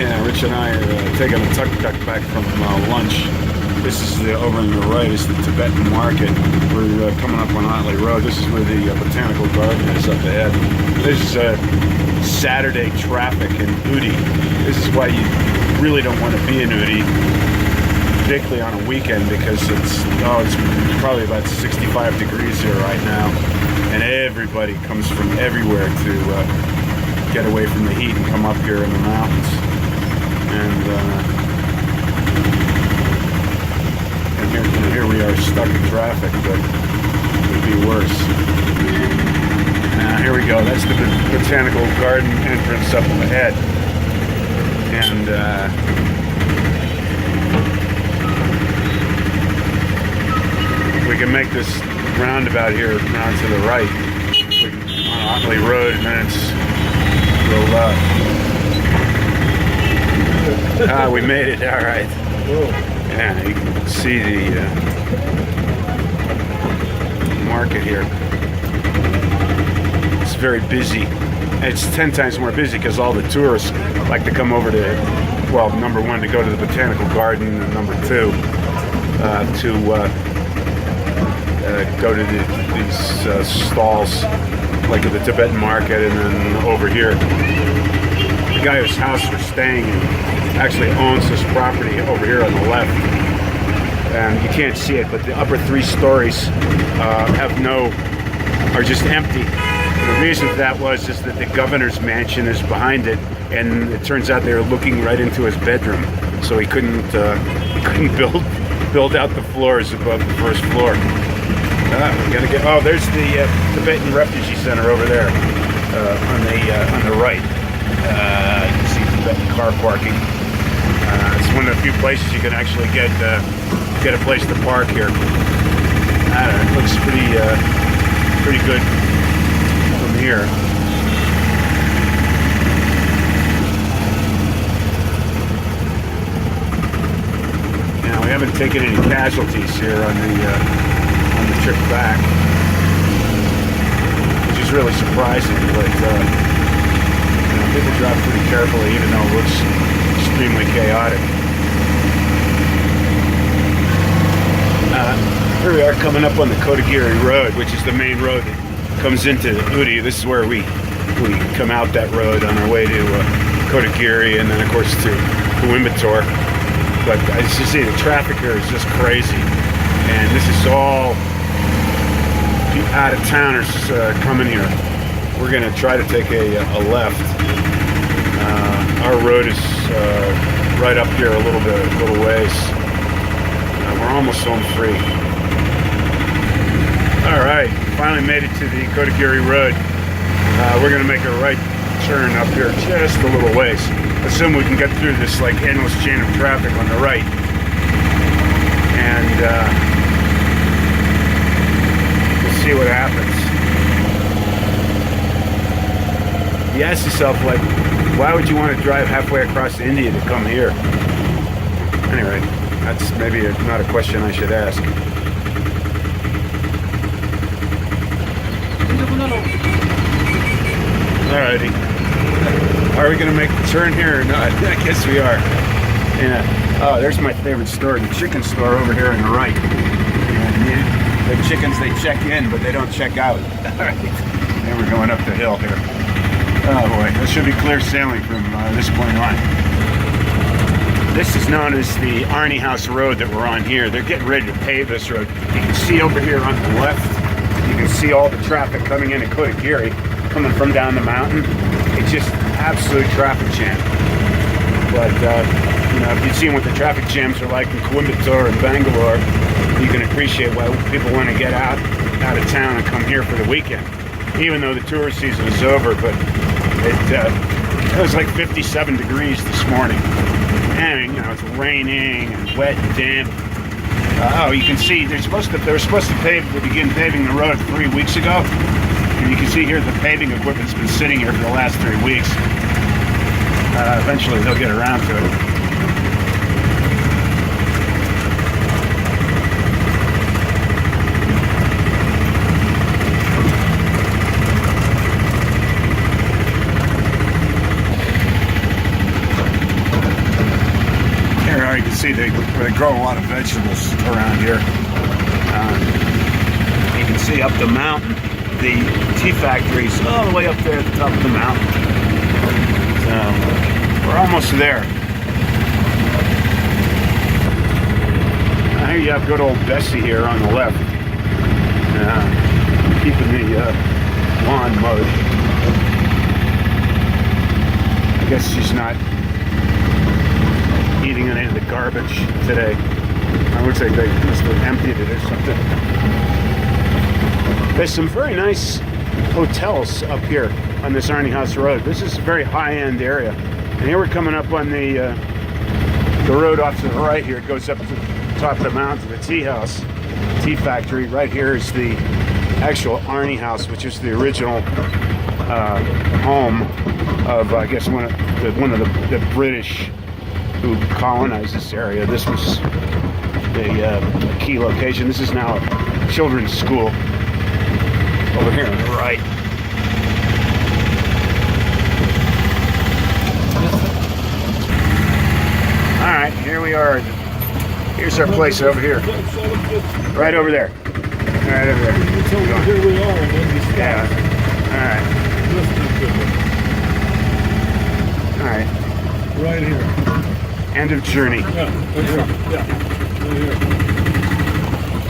Yeah, Rich and I are taking a tuk-tuk back from lunch. This is over on the right is the Tibetan market. We're coming up on Otley Road. This is where the botanical garden is up ahead. This is Saturday traffic in Ooty. This is why you really don't want to be in Ooty, particularly on a weekend, because it's probably about 65 degrees here right now, and everybody comes from everywhere to get away from the heat and come up here in the mountains. And here we are stuck in traffic, but it could be worse. Now here we go. That's the botanical garden entrance up ahead, and we can make this roundabout here now to the right on Otley Road, and then it's go left. We made it. All right. Yeah, you can see the market here. It's very busy. It's 10 times more busy because all the tourists like to come over to, well, number one, to go to the botanical garden, and number two, to go to these stalls like at the Tibetan market, and then over here. The guy whose house we're staying in actually owns this property over here on the left, and you can't see it, but the upper 3 stories are just empty. The reason for that was just that the governor's mansion is behind it, and it turns out they were looking right into his bedroom, so he couldn't build out the floors above the first floor. We gotta get. Oh, there's the Tibetan Refugee Center over there on the right. You can see Tibetan car parking. It's one of the few places you can actually get a place to park here. I don't know, it looks pretty good from here. Now we haven't taken any casualties here on the trip back, which is really surprising, but people drive pretty carefully, even though it looks extremely chaotic. Here we are coming up on the Kotagiri Road, which is the main road that comes into Ooty. This is where we come out that road on our way to Kotagiri, and then of course to Coimbatore. But as you see, the traffic here is just crazy, and this is all out of towners coming here. We're going to try to take a left. Our road is right up here a little ways. We're almost home free. All right, finally made it to the Kotagiri Road. We're going to make a right turn up here just a little ways. Assume we can get through this like endless chain of traffic on the right, and we'll see what happens. You ask yourself, like, why would you want to drive halfway across India to come here? Anyway, that's maybe not a question I should ask. Alrighty. Are we going to make the turn here or not? I guess we are. Yeah. Oh, there's my favorite store, the chicken store over here on the right. And the chickens, they check in, but they don't check out. Alright. And we're going up the hill here. Oh boy, that should be clear sailing from this point on. This is known as the Arni House Road that we're on here. They're getting ready to pave this road. You can see over here on the left, you can see all the traffic coming into Kotagiri, coming from down the mountain. It's just absolute traffic jam. But, if you've seen what the traffic jams are like in Coimbatore and Bangalore, you can appreciate why people want to get out of town and come here for the weekend. Even though the tourist season is over, but it was like 57 degrees this morning. And, it's raining and wet and damp. You can see they were supposed to begin paving the road 3 weeks ago. And you can see here the paving equipment's been sitting here for the last 3 weeks. Eventually they'll get around to it. there you can see they grow a lot of vegetables around here. You can see up the mountain, the tea factories all the way up there at the top of the mountain. So we're almost there. Here you have good old Bessie here on the left, keeping the lawn mowed. I guess she's not eating any of the garbage today. I would say they must have emptied it or something. There's some very nice hotels up here on this Arni House Road. This is a very high-end area. And here we're coming up on the road off to the right here. It goes up to the top of the mountain to the tea house, tea factory. Right here is the actual Arni House, which is the original home of, I guess, one of the British who colonized this area. This was the key location. This is now a children's school over here on the right. All right, here we are. Here's our place over here. Right over there. Right over there. Here we are. Yeah. All right. Right here. End of journey. Yeah, right here. Yeah, right here.